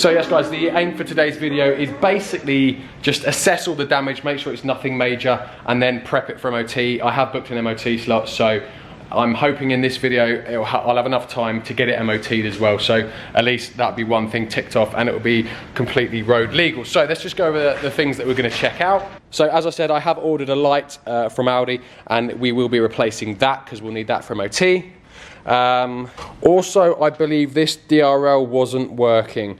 So yes guys, the aim for today's video is basically just assess all the damage, make sure it's nothing major, and then prep it for MOT. I have booked an MOT slot, so I'm hoping in this video I'll have enough time to get it MOT'd as well, so at least that'll be one thing ticked off and it will be completely road legal. So let's just go over the things that we're going to check out. So as I said, I have ordered a light from Audi, and we will be replacing that because we'll need that for MOT. Also, I believe this DRL wasn't working,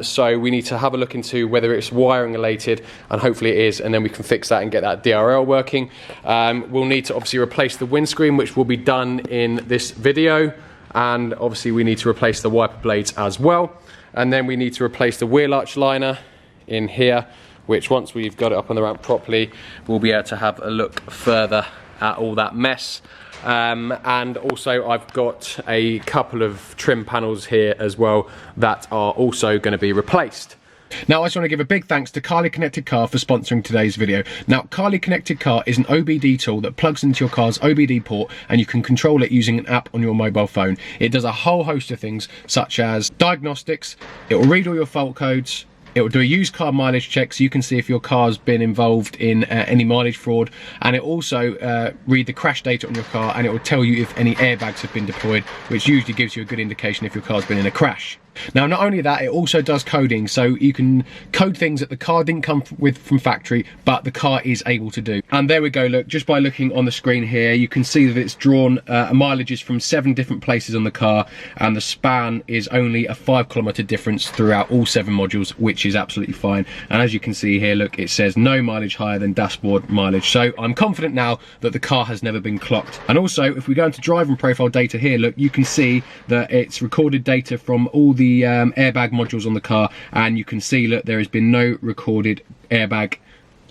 so we need to have a look into whether it's wiring related, and hopefully it is, and then we can fix that and get that DRL working. We'll need to obviously replace the windscreen, which will be done in this video, and obviously we need to replace the wiper blades as well, and then we need to replace the wheel arch liner in here, which once we've got it up on the ramp properly, we'll be able to have a look further at all that mess. And also I've got a couple of trim panels here as well that are also going to be replaced. Now I just want to give a big thanks to Carly Connected Car for sponsoring today's video. Now Carly Connected Car is an OBD tool that plugs into your car's OBD port, and you can control it using an app on your mobile phone. It does a whole host of things such as diagnostics, it will read all your fault codes, it will do a used car mileage check so you can see if your car's been involved in any mileage fraud, and it also read the crash data on your car, and it will tell you if any airbags have been deployed, which usually gives you a good indication if your car's been in a crash. Now not only that, it also does coding, so you can code things that the car didn't come with from factory but the car is able to do. And there we go, look, just by looking on the screen here you can see that it's drawn mileages from 7 different places on the car, and the span is only a 5 kilometer difference throughout all 7 modules, which is absolutely fine. And as you can see here, look, it says no mileage higher than dashboard mileage, so I'm confident now that the car has never been clocked. And also if we go into driving profile data here, look, you can see that it's recorded data from all the airbag modules on the car, and you can see that there has been no recorded airbag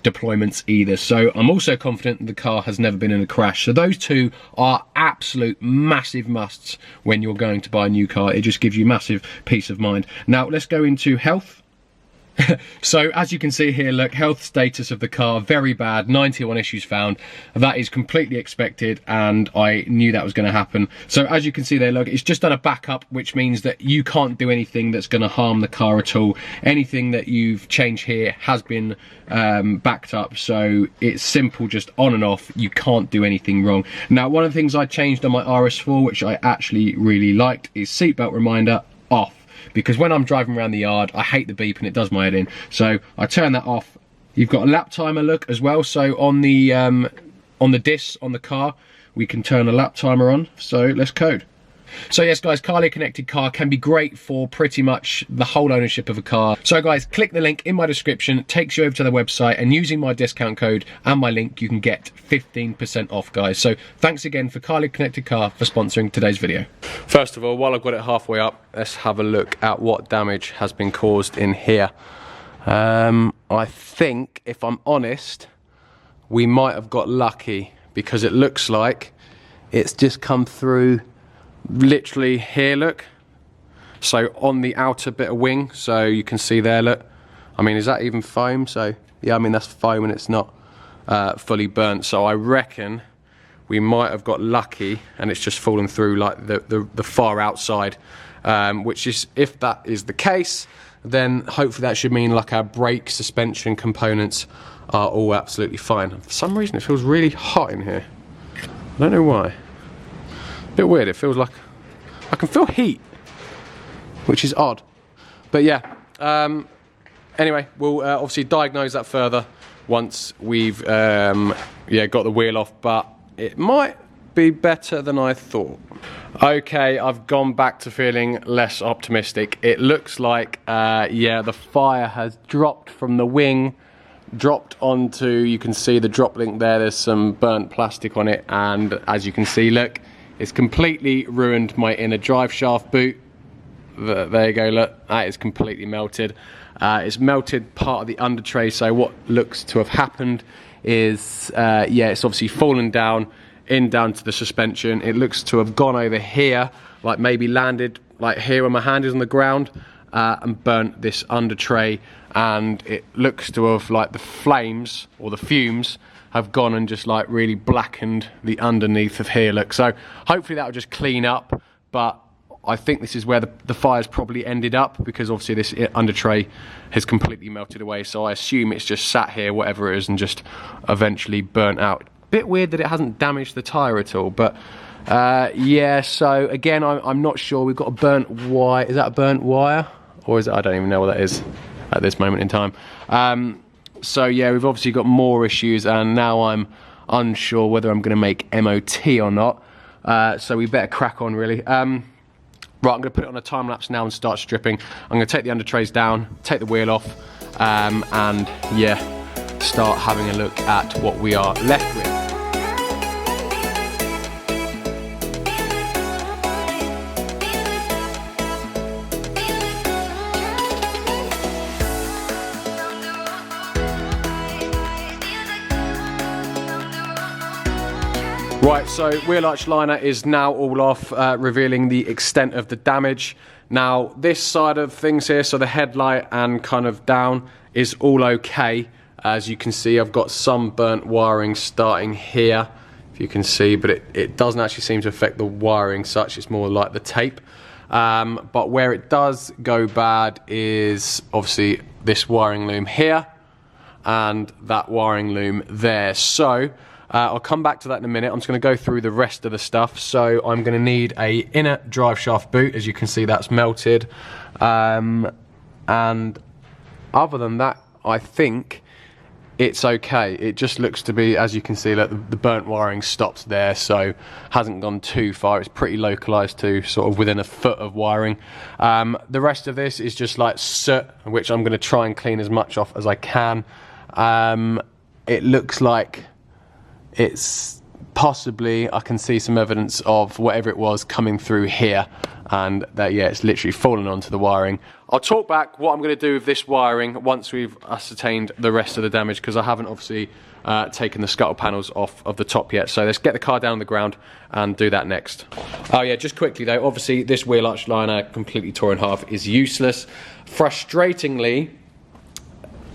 deployments either. So I'm also confident the car has never been in a crash. So those two are absolute massive musts when you're going to buy a new car. It just gives you massive peace of mind. Now let's go into health. So as you can see here, look, health status of the car, very bad, 91 issues found. That is completely expected, and I knew that was going to happen. So as you can see there, look, it's just done a backup, which means that you can't do anything that's going to harm the car at all. Anything that you've changed here has been backed up, so it's simple, just on and off. You can't do anything wrong. Now one of the things I changed on my RS4, which I actually really liked, is seatbelt reminder off. Because when I'm driving around the yard, I hate the beep and it does my head in. So I turn that off. You've got a lap timer, look, as well. So on the disc on the car, we can turn a lap timer on. So let's code. So yes guys, Carly Connected Car can be great for pretty much the whole ownership of a car. So guys, click the link in my description, it takes you over to the website, and using my discount code and my link you can get 15% off guys. So thanks again for Carly Connected Car for sponsoring today's video. First of all, while I've got it halfway up, let's have a look at what damage has been caused in here. I think, if I'm honest, we might have got lucky, because it looks like it's just come through literally here, look, so on the outer bit of wing, so you can see there, look, I mean, is that even foam? So yeah, I mean, that's foam and it's not fully burnt, so I reckon we might have got lucky and it's just fallen through like the far outside, which is, if that is the case, then hopefully that should mean like our brake suspension components are all absolutely fine. For some reason it feels really hot in here, I don't know why. Bit weird, it feels like I can feel heat, which is odd, but yeah, anyway, we'll obviously diagnose that further once we've yeah, got the wheel off, but it might be better than I thought. Okay, I've gone back to feeling less optimistic. It looks like yeah, the fire has dropped from the wing, dropped onto, you can see the drop link there, there's some burnt plastic on it, and as you can see, look, it's completely ruined my inner drive shaft boot. There you go, look, that is completely melted. It's melted part of the under tray, so what looks to have happened is, yeah, it's obviously fallen down to the suspension. It looks to have gone over here, like maybe landed like here where my hand is on the ground, and burnt this under tray, and it looks to have, like, the flames or the fumes have gone and just like really blackened the underneath of here, look. So hopefully that will just clean up, but I think this is where the fire's probably ended up, because obviously this under tray has completely melted away. So I assume it's just sat here, whatever it is, and just eventually burnt out. Bit weird that it hasn't damaged the tyre at all, but yeah, so again, I'm not sure. We've got a burnt wire. Is that a burnt wire? Or is it, I don't even know what that is at this moment in time. So yeah, we've obviously got more issues, and now I'm unsure whether I'm going to make MOT or not. So we better crack on, really. Right, I'm going to put it on a time lapse now and start stripping. I'm going to take the under trays down, take the wheel off, and yeah, start having a look at what we are left with. Right, so wheel arch liner is now all off, revealing the extent of the damage. Now, this side of things here, so the headlight and kind of down, is all okay. As you can see, I've got some burnt wiring starting here, if you can see, but it doesn't actually seem to affect the wiring such, it's more like the tape. But where it does go bad is obviously this wiring loom here, and that wiring loom there. So, I'll come back to that in a minute. I'm just going to go through the rest of the stuff. So I'm going to need a inner drive shaft boot. As you can see, that's melted. And other than that, I think it's okay. It just looks to be, as you can see, like the burnt wiring stops there, so hasn't gone too far. It's pretty localized to sort of within a foot of wiring. The rest of this is just like soot, which I'm going to try and clean as much off as I can. It looks like it's possibly, I can see some evidence of whatever it was coming through here, and that, yeah, it's literally fallen onto the wiring. I'll talk back what I'm going to do with this wiring once we've ascertained the rest of the damage, because I haven't obviously taken the scuttle panels off of the top yet. So let's get the car down on the ground and do that next. Oh yeah, just quickly though, obviously this wheel arch liner completely tore in half is useless. Frustratingly,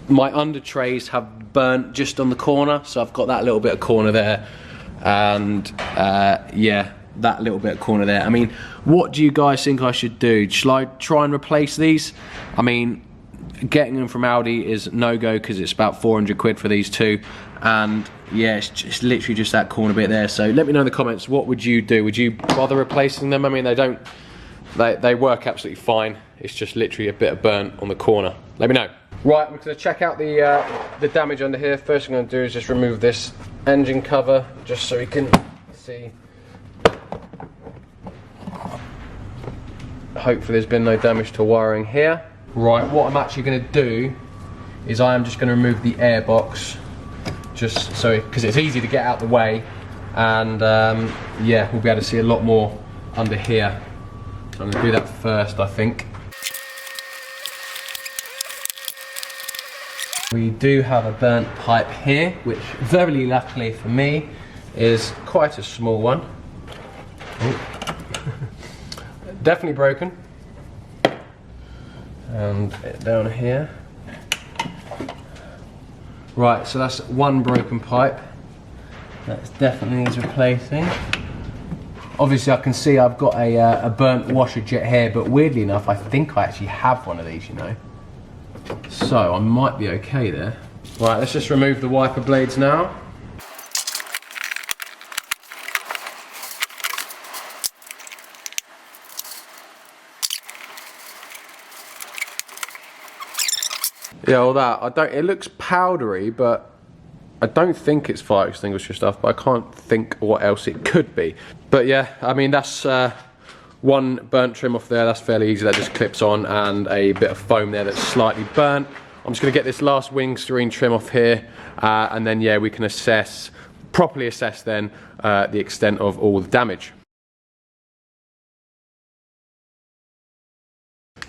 my under trays have burnt just on the corner, so I've got that little bit of corner there, and yeah, that little bit of corner there. I mean, what do you guys think I should do? Shall I try and replace these? I mean, getting them from Audi is no-go because it's about 400 quid for these two, and yeah, it's literally just that corner bit there. So let me know in the comments, what would you do? Would you bother replacing them? I mean, they work absolutely fine. It's just literally a bit of burnt on the corner. Let me know. Right, I'm going to check out the damage under here. First thing I'm going to do is just remove this engine cover, just so we can see. Hopefully there's been no damage to wiring here. Right, what I'm actually going to do is I am just going to remove the air box, just so, because it's easy to get out the way, and yeah, we'll be able to see a lot more under here. So I'm going to do that first, I think. We do have a burnt pipe here, which very luckily for me is quite a small one. Definitely broken. And down here. Right, so that's one broken pipe. That definitely needs replacing. Obviously I can see I've got a burnt washer jet here, but weirdly enough I think I actually have one of these, you know. So I might be okay there. Right, let's just remove the wiper blades now. Yeah, all that. It looks powdery, but I don't think it's fire extinguisher stuff, but I can't think what else it could be. But yeah, I mean, that's one burnt trim off there. That's fairly easy. That just clips on, and a bit of foam there that's slightly burnt. I'm just going to get this last windscreen trim off here, and then yeah, we can properly assess then the extent of all the damage.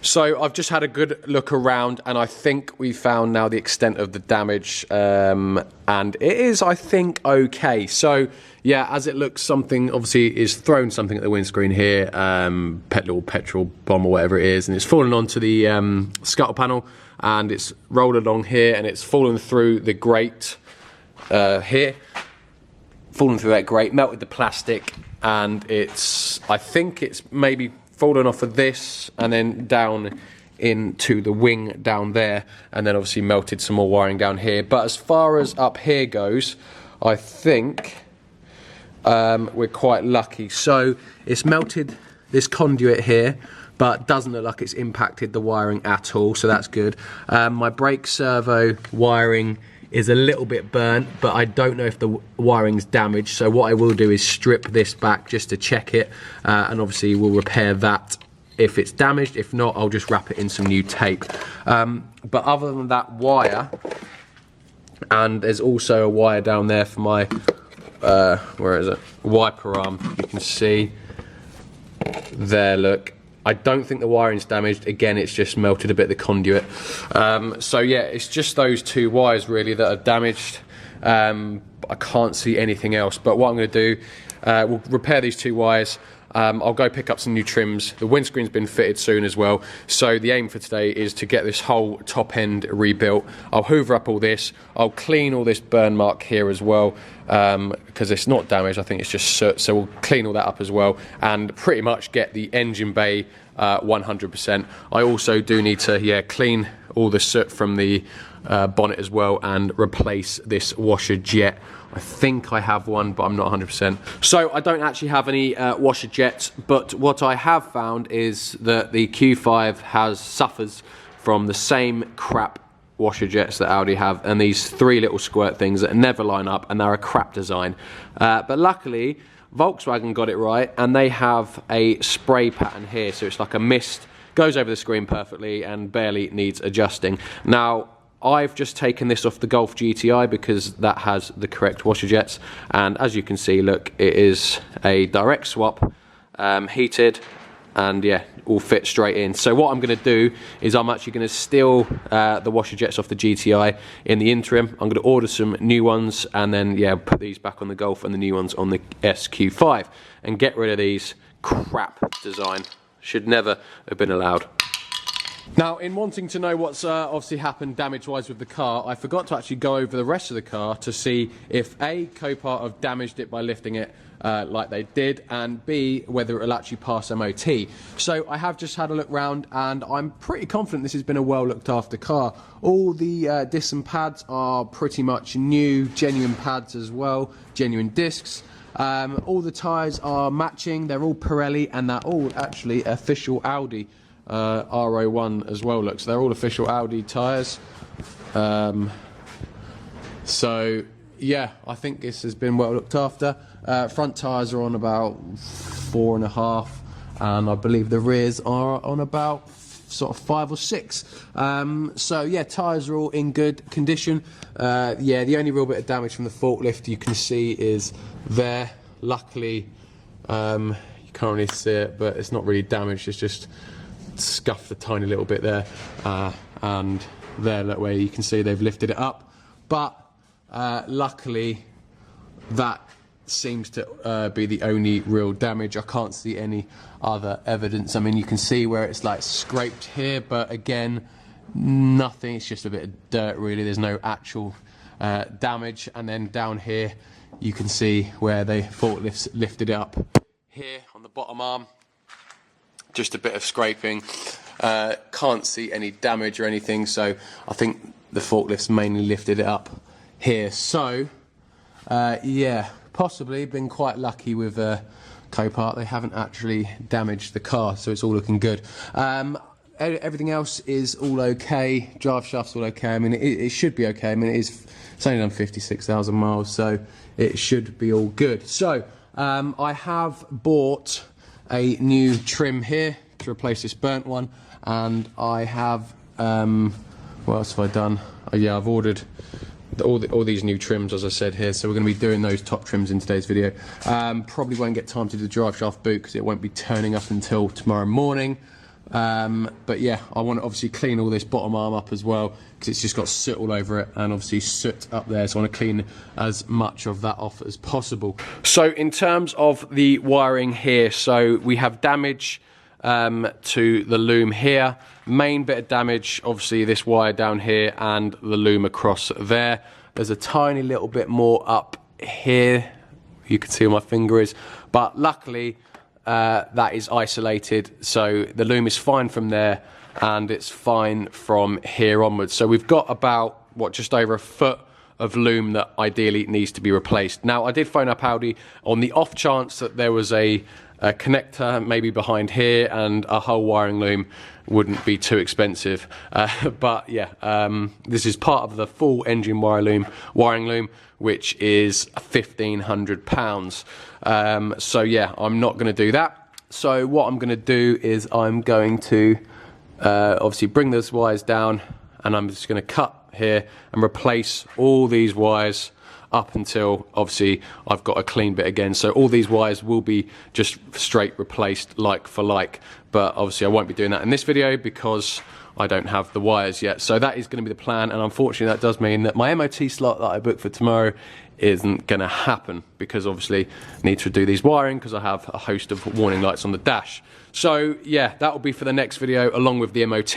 So I've just had a good look around, and I think we found now the extent of the damage, and it is, I think, okay. So yeah, as it looks, something obviously is thrown something at the windscreen here, little petrol bomb or whatever it is, and it's fallen onto the scuttle panel, and it's rolled along here, and it's fallen through the grate here, fallen through that grate, melted the plastic, and I think it's maybe fallen off of this and then down into the wing down there, and then obviously melted some more wiring down here. But as far as up here goes, I think we're quite lucky. So it's melted this conduit here, but doesn't look like it's impacted the wiring at all, so that's good. My brake servo wiring is a little bit burnt, but I don't know if the wiring's damaged, so what I will do is strip this back just to check it, and obviously we'll repair that if it's damaged. If not, I'll just wrap it in some new tape. But other than that wire, and there's also a wire down there for my where is it, wiper arm, you can see there, look. I don't think the wiring's damaged. Again, it's just melted a bit of the conduit. So yeah, it's just those two wires really that are damaged. I can't see anything else. But what I'm going to do, we'll repair these two wires. I'll go pick up some new trims. The windscreen's been fitted soon as well. So the aim for today is to get this whole top end rebuilt. I'll hoover up all this. I'll clean all this burn mark here as well, because it's not damaged. I think it's just soot. So we'll clean all that up as well and pretty much get the engine bay 100%. I also do need to, clean all the soot from the bonnet as well and replace this washer jet. I think I have one, but I'm not 100%. So I don't actually have any washer jets, but what I have found is that the Q5 suffers from the same crap washer jets that Audi have, and these three little squirt things that never line up, and they're a crap design. But luckily, Volkswagen got it right, and they have a spray pattern here, so it's like a mist, goes over the screen perfectly and barely needs adjusting. Now, I've just taken this off the Golf GTI because that has the correct washer jets, and as you can see, look, it is a direct swap, heated, and yeah, all fit straight in. So what I'm going to do is I'm actually going to steal the washer jets off the GTI in the interim. I'm going to order some new ones and then put these back on the Golf and the new ones on the SQ5 and get rid of these crap design. Should never have been allowed. Now, in wanting to know what's obviously happened damage-wise with the car, I forgot to actually go over the rest of the car to see if A, Copart have damaged it by lifting it like they did, and B, whether it'll actually pass MOT. So I have just had a look round, and I'm pretty confident this has been a well-looked-after car. All the discs and pads are pretty much new, genuine pads as well, genuine discs. All the tyres are matching, they're all Pirelli, and they're all actually official Audi. R01 as well, look, so they're all official Audi tyres. So yeah, I think this has been well looked after. Front tyres are on about 4.5, and I believe the rears are on about sort of 5 or 6. So yeah, tyres are all in good condition. Yeah, the only real bit of damage from the forklift you can see is there. Luckily, you can't really see it, but it's not really damaged, it's just scuffed a tiny little bit there, and there, look, where you can see they've lifted it up. But luckily, that seems to be the only real damage. I can't see any other evidence. I mean, you can see where it's like scraped here, but again, nothing. It's just a bit of dirt, really. There's no actual damage. And then down here, you can see where they forklifts lifted it up. Here on the bottom arm, just a bit of scraping. Can't see any damage or anything, so I think the forklifts mainly lifted it up here. So yeah, possibly been quite lucky with Copart. They haven't actually damaged the car, so it's all looking good. Everything else is all okay. Drive shaft's all okay. I mean, it should be okay. I mean, it's only done 56,000 miles, so it should be all good. So I have bought a new trim here to replace this burnt one, and I have what else have I done? Oh, yeah, I've ordered all these new trims, as I said here, so we're going to be doing those top trims in today's video. Probably won't get time to do the drive shaft boot because it won't be turning up until tomorrow morning. But yeah, I want to obviously clean all this bottom arm up as well because it's just got soot all over it, and obviously soot up there, so I want to clean as much of that off as possible. So in terms of the wiring here, so we have damage to the loom here. Main bit of damage, obviously this wire down here and the loom across there. There's a tiny little bit more up here, you can see where my finger is, but luckily that is isolated, so the loom is fine from there and it's fine from here onwards. So we've got about, what, just over a foot of loom that ideally needs to be replaced. Now, I did phone up Audi on the off chance that there was a connector maybe behind here and a whole wiring loom wouldn't be too expensive. But yeah, this is part of the full engine wiring loom, which is £1,500. So yeah, I'm not going to do that. So what I'm going to do is I'm going to obviously bring those wires down, and I'm just going to cut here and replace all these wires up until obviously I've got a clean bit again. So all these wires will be just straight replaced like for like, but obviously I won't be doing that in this video because I don't have the wires yet. So that is going to be the plan, and unfortunately that does mean that my MOT slot that I booked for tomorrow isn't going to happen, because obviously I need to do these wiring because I have a host of warning lights on the dash. So yeah, that will be for the next video along with the MOT,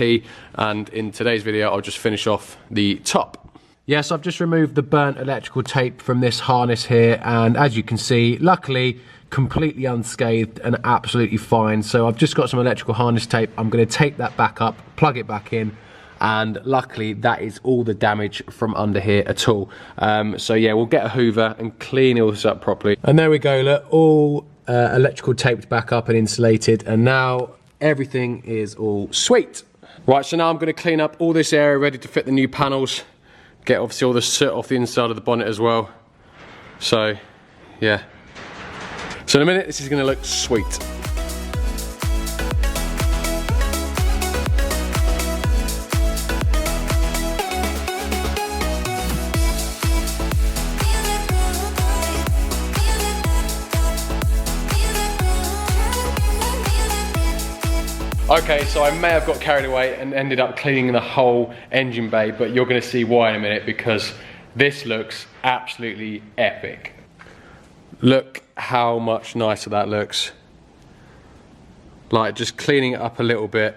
and in today's video I'll just finish off the top. Yes, I've just removed the burnt electrical tape from this harness here, and as you can see, luckily completely unscathed and absolutely fine. So I've just got some electrical harness tape. I'm going to tape that back up, plug it back in, and luckily that is all the damage from under here at all. So yeah, we'll get a hoover and clean all this up properly. And there we go, look, all electrical taped back up and insulated, and now everything is all sweet. Right, so now I'm going to clean up all this area ready to fit the new panels. Get obviously all the soot off the inside of the bonnet as well. So yeah, so in a minute this is going to look sweet. Okay, so I may have got carried away and ended up cleaning the whole engine bay, but you're going to see why in a minute, because this looks absolutely epic. Look how much nicer that looks. Like, just cleaning it up a little bit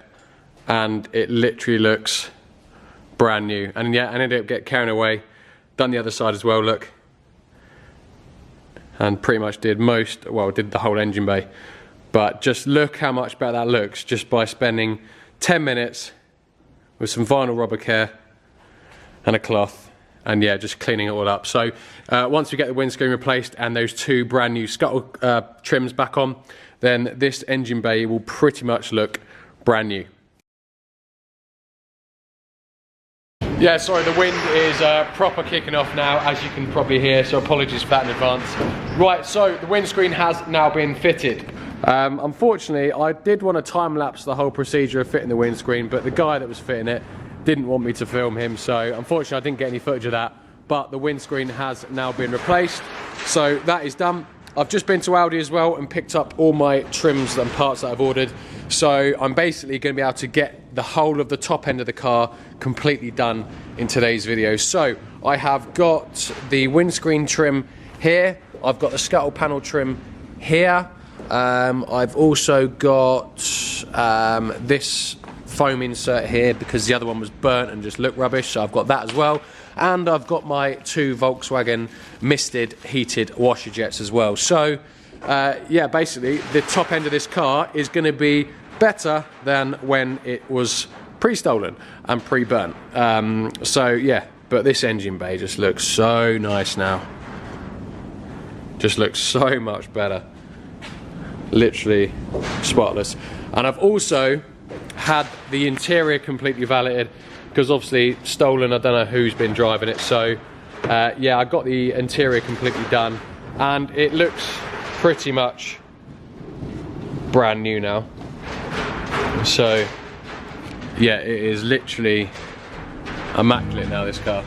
and it literally looks brand new. And yeah, I ended up getting carried away, done the other side as well, look. And pretty much did the whole engine bay. But just look how much better that looks just by spending 10 minutes with some vinyl rubber care and a cloth, and yeah, just cleaning it all up. So once we get the windscreen replaced and those two brand new scuttle trims back on, then this engine bay will pretty much look brand new. Yeah, sorry, the wind is proper kicking off now, as you can probably hear, so apologies for that in advance. Right, so the windscreen has now been fitted. Unfortunately, I did want to time-lapse the whole procedure of fitting the windscreen, but the guy that was fitting it didn't want me to film him, so unfortunately I didn't get any footage of that. But the windscreen has now been replaced, so that is done. I've just been to Audi as well and picked up all my trims and parts that I've ordered, so I'm basically going to be able to get the whole of the top end of the car completely done in today's video. So I have got the windscreen trim here, I've got the scuttle panel trim here, I've also got this foam insert here because the other one was burnt and just looked rubbish, so I've got that as well. And I've got my two Volkswagen misted heated washer jets as well. So yeah, basically the top end of this car is going to be better than when it was pre-stolen and pre-burnt. So yeah, but this engine bay just looks so nice now. Just looks so much better. Literally spotless. And I've also had the interior completely valeted, because obviously stolen, I don't know who's been driving it. So yeah, I got the interior completely done and it looks pretty much brand new now. So yeah, it is literally immaculate now, this car.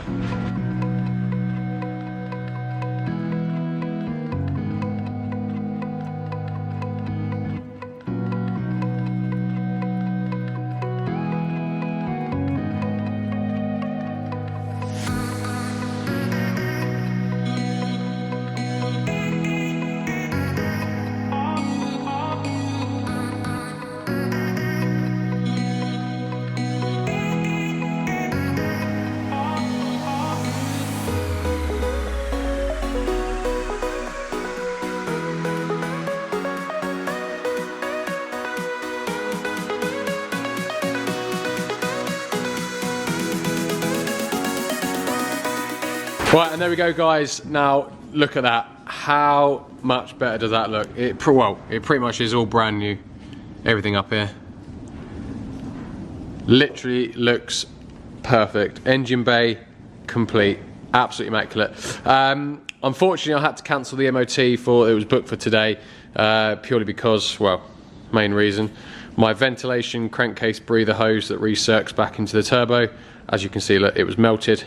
Right, and there we go, guys. Now look at that. How much better does that look? It pretty much is all brand new. Everything up here literally looks perfect. Engine bay complete, absolutely immaculate. Unfortunately, I had to cancel the MOT for it was booked for today, purely because, well, main reason, my ventilation crankcase breather hose that recircs back into the turbo, as you can see, look, it was melted.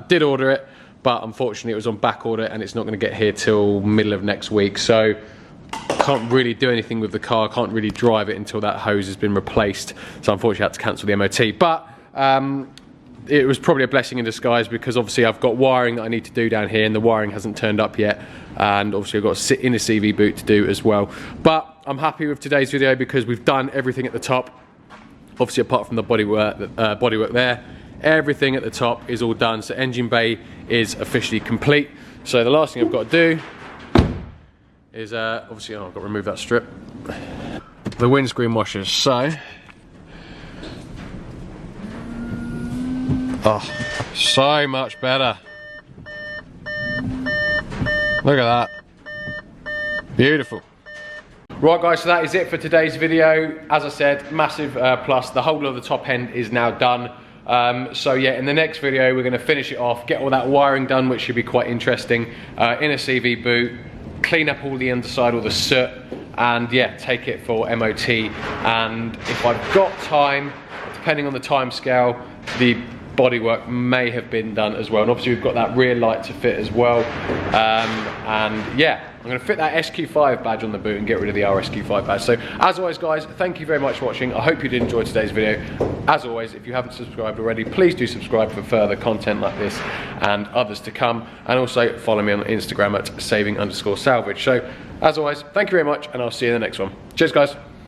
Did order it, but unfortunately it was on back order and it's not going to get here till middle of next week, so can't really do anything with the car, can't really drive it until that hose has been replaced, so unfortunately I had to cancel the MOT. But it was probably a blessing in disguise, because obviously I've got wiring that I need to do down here and the wiring hasn't turned up yet, and obviously I've got to sit in a CV boot to do as well. But I'm happy with today's video because we've done everything at the top, obviously apart from the bodywork there. Everything at the top is all done, so engine bay is officially complete. So the last thing I've got to do is obviously, I've got to remove that strip, the windscreen washers. So so much better. Look at that, beautiful. Right guys, so that is it for today's video. As I said, massive plus, the whole of the top end is now done. So yeah, in the next video we're going to finish it off, get all that wiring done, which should be quite interesting, in a CV boot, clean up all the underside, all the soot, and yeah, take it for MOT. And if I've got time, depending on the time scale, the bodywork may have been done as well, and obviously we've got that rear light to fit as well. And yeah, I'm going to fit that SQ5 badge on the boot and get rid of the RSQ5 badge. So as always guys, thank you very much for watching. I hope you did enjoy today's video. As always, if you haven't subscribed already, please do subscribe for further content like this and others to come, and also follow me on Instagram at saving_salvage. So as always, thank you very much, and I'll see you in the next one. Cheers guys.